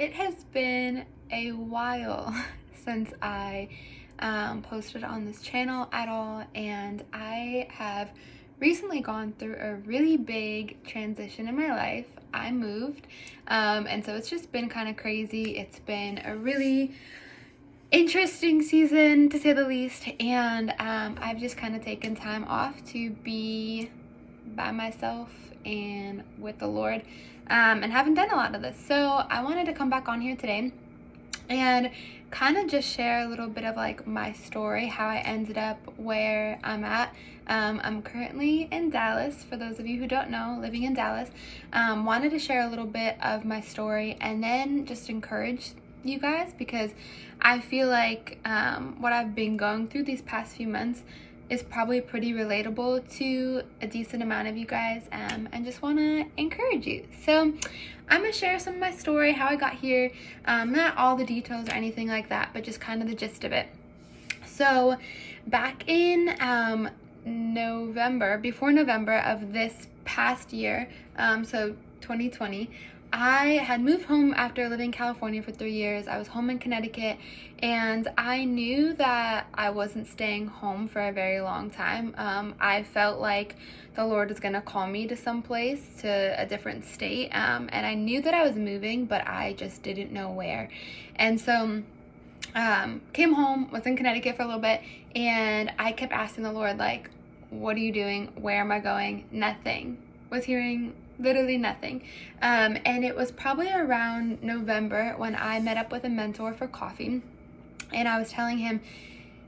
It has been a while since I posted on this channel at all, and I have recently gone through a really big transition in my life. I moved, and so it's just been kind of crazy. It's been a really interesting season, to say the least, and I've just kind of taken time off to be by myself and with the Lord, and haven't done a lot of this. So I wanted to come back on here today and kind of just share a little bit of like my story, how I ended up where I'm at. I'm currently in Dallas, for those of you who don't know, living in Dallas. Wanted to share a little bit of my story and then just encourage you guys, because I feel like what I've been going through these past few months is probably pretty relatable to a decent amount of you guys, and just want to encourage you. So I'm going to share some of my story, how I got here, not all the details or anything like that, but just kind of the gist of it. So back in before November of this past year, so 2020, I had moved home after living in California for 3 years. I was home in Connecticut, and I knew that I wasn't staying home for a very long time. I felt like the Lord was going to call me to some place, to a different state, and I knew that I was moving, but I just didn't know where. And so came home, was in Connecticut for a little bit, and I kept asking the Lord, like, what are you doing? Where am I going? Nothing. Was hearing literally nothing. And it was probably around November when I met up with a mentor for coffee, and I was telling him,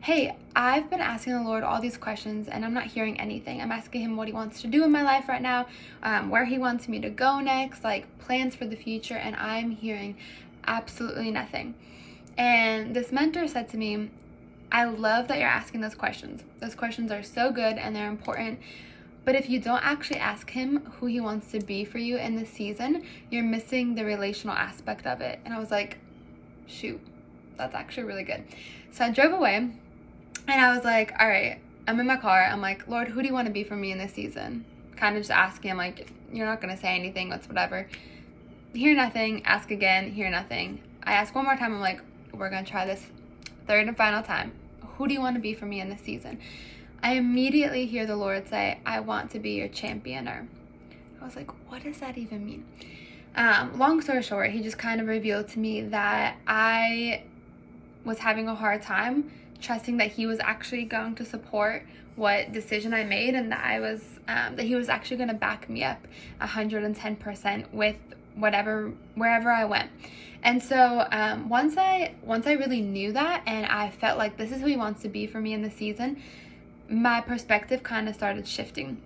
hey, I've been asking the Lord all these questions and I'm not hearing anything. I'm asking him what he wants to do in my life right now, where he wants me to go next, like plans for the future, and I'm hearing absolutely nothing. And this mentor said to me, I love that you're asking those questions. Those questions are so good and they're important. But if you don't actually ask him who he wants to be for you in this season, you're missing the relational aspect of it. And I was like, shoot, that's actually really good. So I drove away, and I was like, all right, I'm in my car. I'm like, Lord, who do you want to be for me in this season? Kind of just asking him, like, you're not going to say anything, it's whatever. Hear nothing, ask again, hear nothing. I ask one more time, I'm like, we're going to try this third and final time. Who do you want to be for me in this season? I immediately hear the Lord say, I want to be your championer. I was like, what does that even mean? Long story short, he just kind of revealed to me that I was having a hard time trusting that he was actually going to support what decision I made, and that he was actually going to back me up 110% with wherever I went. And so once I really knew that, and I felt like this is who he wants to be for me in the season, my perspective kind of started shifting.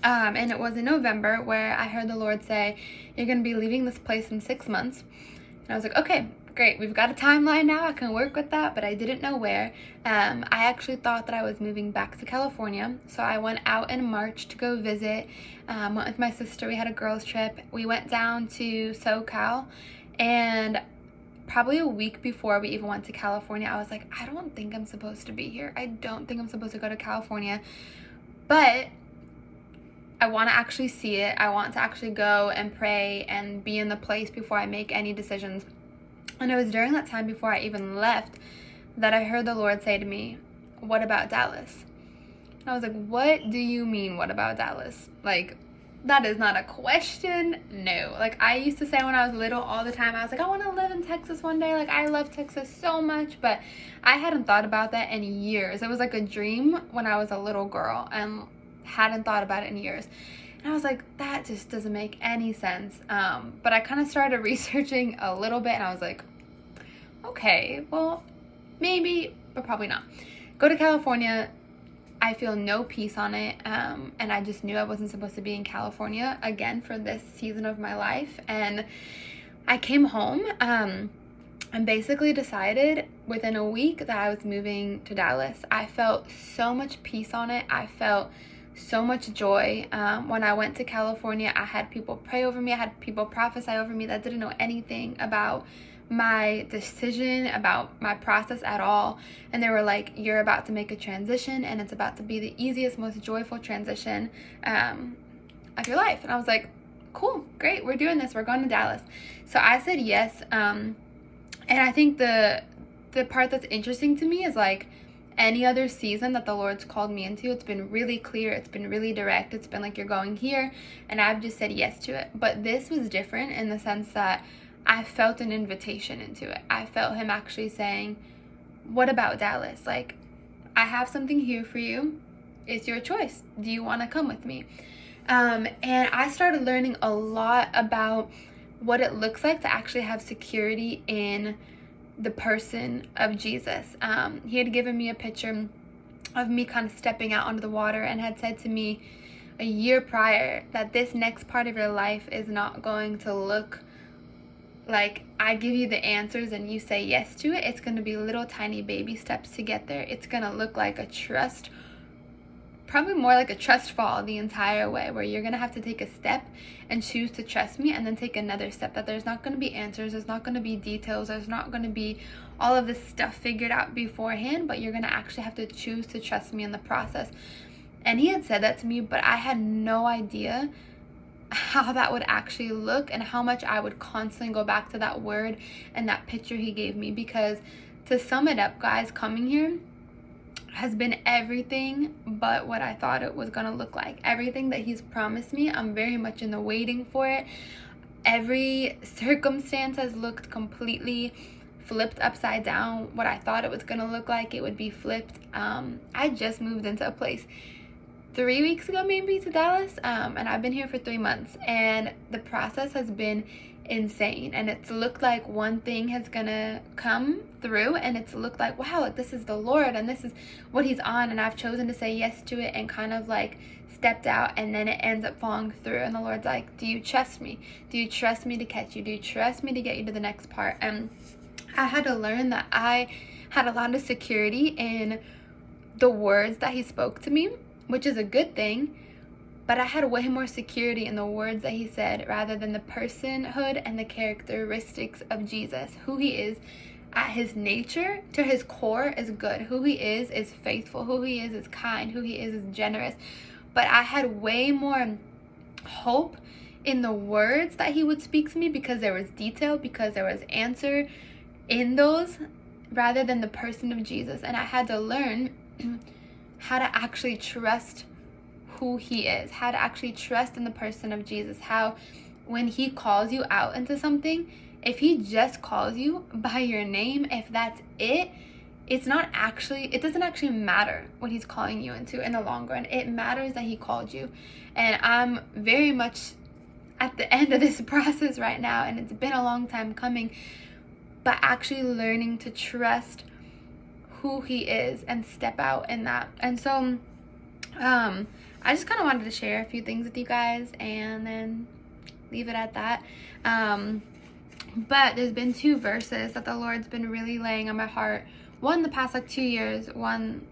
And it was in November where I heard the Lord say, you're going to be leaving this place in 6 months. And I was like, okay, great. We've got a timeline now. I can work with that, but I didn't know where. I actually thought that I was moving back to California. So I went out in March to go visit, went with my sister. We had a girls trip. We went down to SoCal, and probably a week before we even went to California, I was like, I don't think I'm supposed to be here. I don't think I'm supposed to go to California, but I want to actually see it. I want to actually go and pray and be in the place before I make any decisions. And it was during that time before I even left that I heard the Lord say to me, what about Dallas? And I was like, what do you mean, what about Dallas? Like, that is not a question. No. Like, I used to say when I was little all the time, I was like, I want to live in Texas one day. Like, I love Texas so much, but I hadn't thought about that in years. It was like a dream when I was a little girl and hadn't thought about it in years. And I was like, that just doesn't make any sense. But I kind of started researching a little bit, and I was like, okay, well, maybe, but probably not. Go to California. I feel no peace on it, and I just knew I wasn't supposed to be in California again for this season of my life. And I came home and basically decided within a week that I was moving to Dallas. I felt so much peace on it. I felt so much joy. When I went to California, I had people pray over me. I had people prophesy over me that didn't know anything about my decision, about my process at all. And they were like, you're about to make a transition, and it's about to be the easiest, most joyful transition of your life. And I was like, cool, great, we're doing this, we're going to Dallas. So I said yes. And I think the part that's interesting to me is like any other season that the Lord's called me into, it's been really clear, it's been really direct, it's been like, you're going here, and I've just said yes to it. But this was different in the sense that I felt an invitation into it. I felt him actually saying, what about Dallas? Like, I have something here for you. It's your choice. Do you want to come with me? And I started learning a lot about what it looks like to actually have security in the person of Jesus. He had given me a picture of me kind of stepping out onto the water and had said to me a year prior that this next part of your life is not going to look like I give you the answers and you say yes to it. It's going to be little tiny baby steps to get there. It's going to look like a trust, probably more like a trust fall the entire way, where you're going to have to take a step and choose to trust me, and then take another step. That there's not going to be answers, there's not going to be details, there's not going to be all of this stuff figured out beforehand, but you're going to actually have to choose to trust me in the process. And he had said that to me, but I had no idea how that would actually look and how much I would constantly go back to that word and that picture he gave me. Because to sum it up, guys, coming here has been everything but what I thought it was gonna look like. Everything that he's promised me, I'm very much in the waiting for it. Every circumstance has looked completely flipped upside down. What I thought it was gonna look like, it would be flipped. I just moved into a place 3 weeks ago, maybe, to Dallas, and I've been here for 3 months, and the process has been insane. And it's looked like one thing has gonna come through, and it's looked like, wow, like this is the Lord and this is what he's on, and I've chosen to say yes to it and kind of like stepped out, and then it ends up falling through. And the Lord's like, do you trust me? Do you trust me to catch you? Do you trust me to get you to the next part? And I had to learn that I had a lot of security in the words that he spoke to me, which is a good thing, but I had way more security in the words that he said rather than the personhood and the characteristics of Jesus. Who he is at his nature, to his core, is good. Who he is faithful. Who he is kind. Who he is generous. But I had way more hope in the words that he would speak to me, because there was detail, because there was answer in those, rather than the person of Jesus. And I had to learn how to actually trust who he is, how to actually trust in the person of Jesus, how when he calls you out into something, if he just calls you by your name, if that's it, it doesn't actually matter what he's calling you into in the long run. It matters that he called you. And I'm very much at the end of this process right now, and it's been a long time coming, but actually learning to trust who he is and step out in that. And so I just kind of wanted to share a few things with you guys and then leave it at that. But there's been 2 verses that the Lord's been really laying on my heart. One the past 2 years, one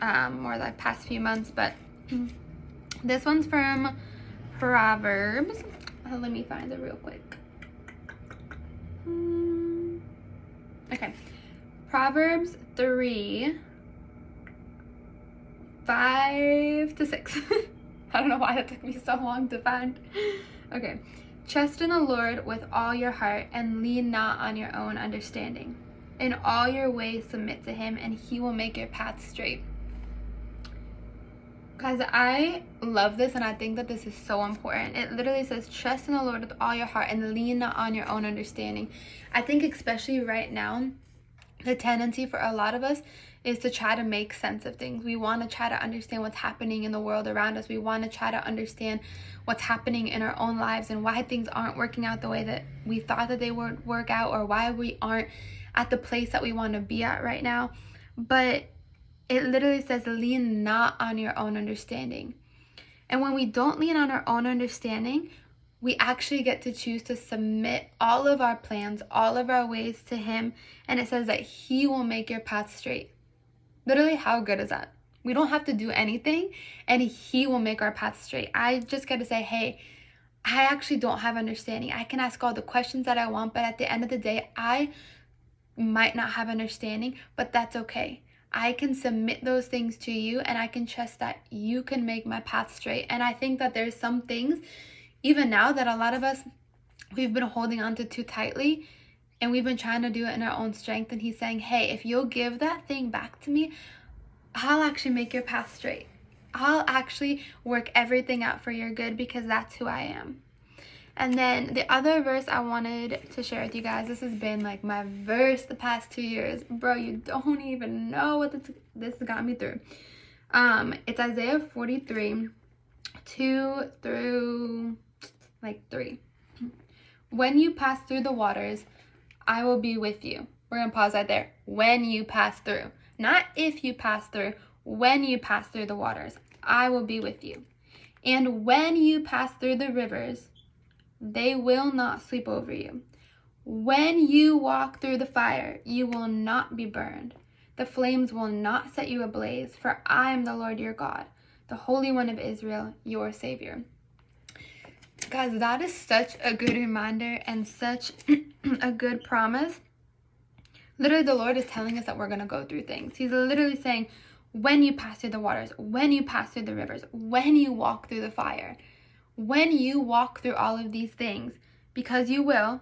more like past few months, but this one's from Proverbs. Let me find it real quick. Okay. Proverbs 3, 5-6. I don't know why that took me so long to find. Okay. Trust in the Lord with all your heart and lean not on your own understanding. In all your ways submit to him, and he will make your path straight. Guys, I love this, and I think that this is so important. It literally says, trust in the Lord with all your heart and lean not on your own understanding. I think especially right now, the tendency for a lot of us is to try to make sense of things. We want to try to understand what's happening in the world around us. We want to try to understand what's happening in our own lives and why things aren't working out the way that we thought that they would work out, or why we aren't at the place that we want to be at right now. But it literally says, lean not on your own understanding. And when we don't lean on our own understanding, we actually get to choose to submit all of our plans, all of our ways to him. And it says that he will make your path straight. Literally, how good is that? We don't have to do anything, and he will make our path straight. I just got to say, hey, I actually don't have understanding. I can ask all the questions that I want, but at the end of the day, I might not have understanding, but that's okay. I can submit those things to you, and I can trust that you can make my path straight. And I think that there's some things, even now that a lot of us, we've been holding on to too tightly, and we've been trying to do it in our own strength. And he's saying, hey, if you'll give that thing back to me, I'll actually make your path straight. I'll actually work everything out for your good, because that's who I am. And then the other verse I wanted to share with you guys, this has been like my verse the past 2 years. Bro, you don't even know what this got me through. It's Isaiah 43, 2 through like 3. When you pass through the waters, I will be with you. We're going to pause right there. When you pass through. Not if you pass through. When you pass through the waters, I will be with you. And when you pass through the rivers, they will not sweep over you. When you walk through the fire, you will not be burned. The flames will not set you ablaze, for I am the Lord your God, the Holy One of Israel, your Savior. Guys, that is such a good reminder and such a good promise. Literally, the Lord is telling us that we're going to go through things. He's literally saying, when you pass through the waters, when you pass through the rivers, when you walk through the fire, when you walk through all of these things, because you will,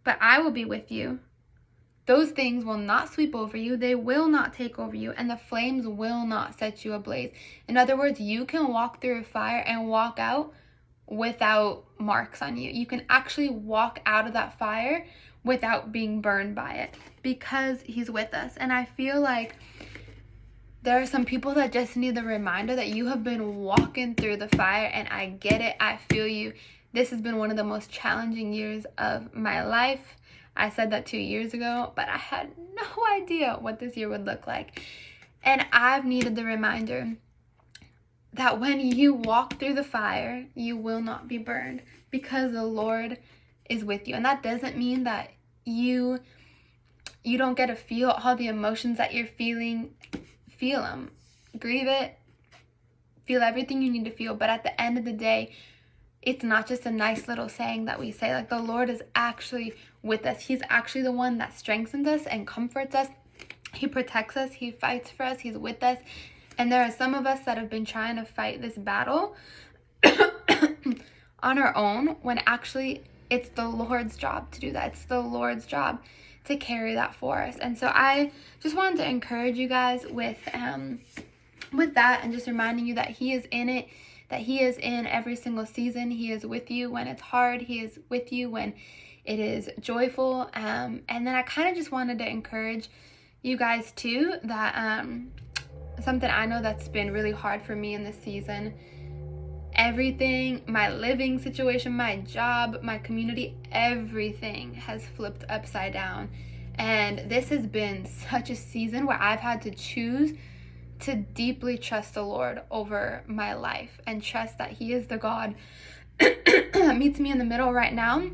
but I will be with you. Those things will not sweep over you. They will not take over you, and the flames will not set you ablaze. In other words, you can walk through a fire and walk out without marks on you. You can actually walk out of that fire without being burned by it, because he's with us. And I feel like there are some people that just need the reminder that you have been walking through the fire, and I get it. I feel you. This has been one of the most challenging years of my life. I said that 2 years ago, but I had no idea what this year would look like. And I've needed the reminder that when you walk through the fire, you will not be burned, because the Lord is with you. And that doesn't mean that you don't get to feel all the emotions that you're feeling. Feel them, grieve it, feel everything you need to feel. But at the end of the day, it's not just a nice little saying that we say. Like, the Lord is actually with us. He's actually the one that strengthens us and comforts us. He protects us. He fights for us. He's with us. And there are some of us that have been trying to fight this battle on our own, when actually it's the Lord's job to do that. It's the Lord's job to carry that for us. And so I just wanted to encourage you guys with that, and just reminding you that he is in it, that he is in every single season. He is with you when it's hard. He is with you when it is joyful. And then I kind of just wanted to encourage you guys too, that something I know that's been really hard for me in this season. Everything, my living situation, my job, my community, everything has flipped upside down. And this has been such a season where I've had to choose to deeply trust the Lord over my life, and trust that he is the God that meets me in the middle right now,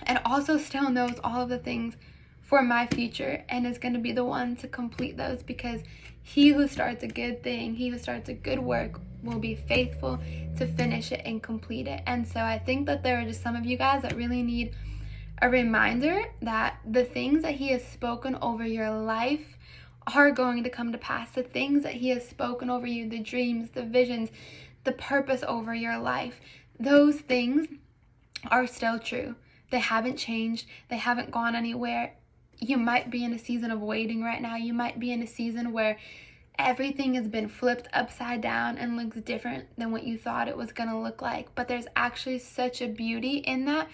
and also still knows all of the things for my future, and is going to be the one to complete those, because he who starts a good thing, he who starts a good work, will be faithful to finish it and complete it. And so I think that there are just some of you guys that really need a reminder that the things that he has spoken over your life are going to come to pass. The things that he has spoken over you, the dreams, the visions, the purpose over your life, those things are still true. They haven't changed. They haven't gone anywhere. You might be in a season of waiting right now. You might be in a season where everything has been flipped upside down and looks different than what you thought it was going to look like. But there's actually such a beauty in that,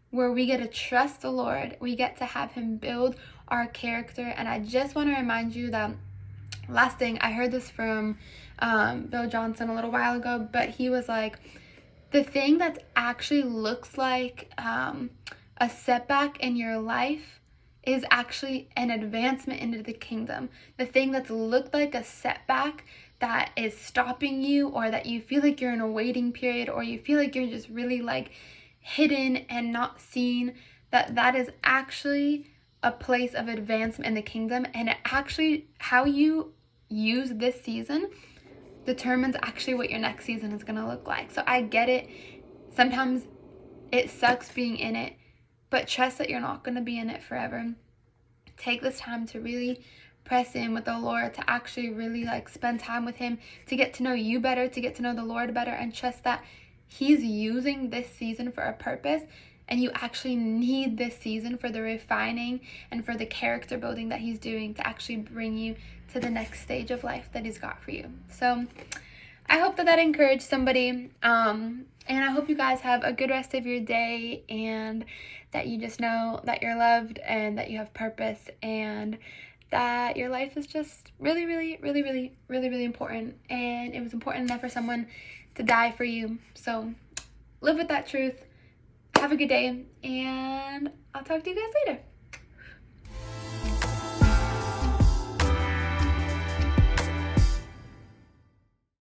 where we get to trust the Lord. We get to have him build our character. And I just want to remind you that, last thing, I heard this from Bill Johnson a little while ago, but he was like, the thing that actually looks like a setback in your life is actually an advancement into the kingdom. The thing that's looked like a setback that is stopping you, or that you feel like you're in a waiting period, or you feel like you're just really like hidden and not seen, that is actually a place of advancement in the kingdom. And it actually, how you use this season determines actually what your next season is going to look like. So I get it. Sometimes it sucks being in it, but trust that you're not going to be in it forever. Take this time to really press in with the Lord, to actually really like spend time with him, to get to know you better, to get to know the Lord better, and trust that He's using this season for a purpose, and you actually need this season for the refining and for the character building that he's doing to actually bring you to the next stage of life that he's got for you. So I hope that encouraged somebody. And I hope you guys have a good rest of your day, and that you just know that you're loved and that you have purpose, and that your life is just really, really, really, really, really, really important. And it was important enough for someone to die for you. So live with that truth. Have a good day, and I'll talk to you guys later.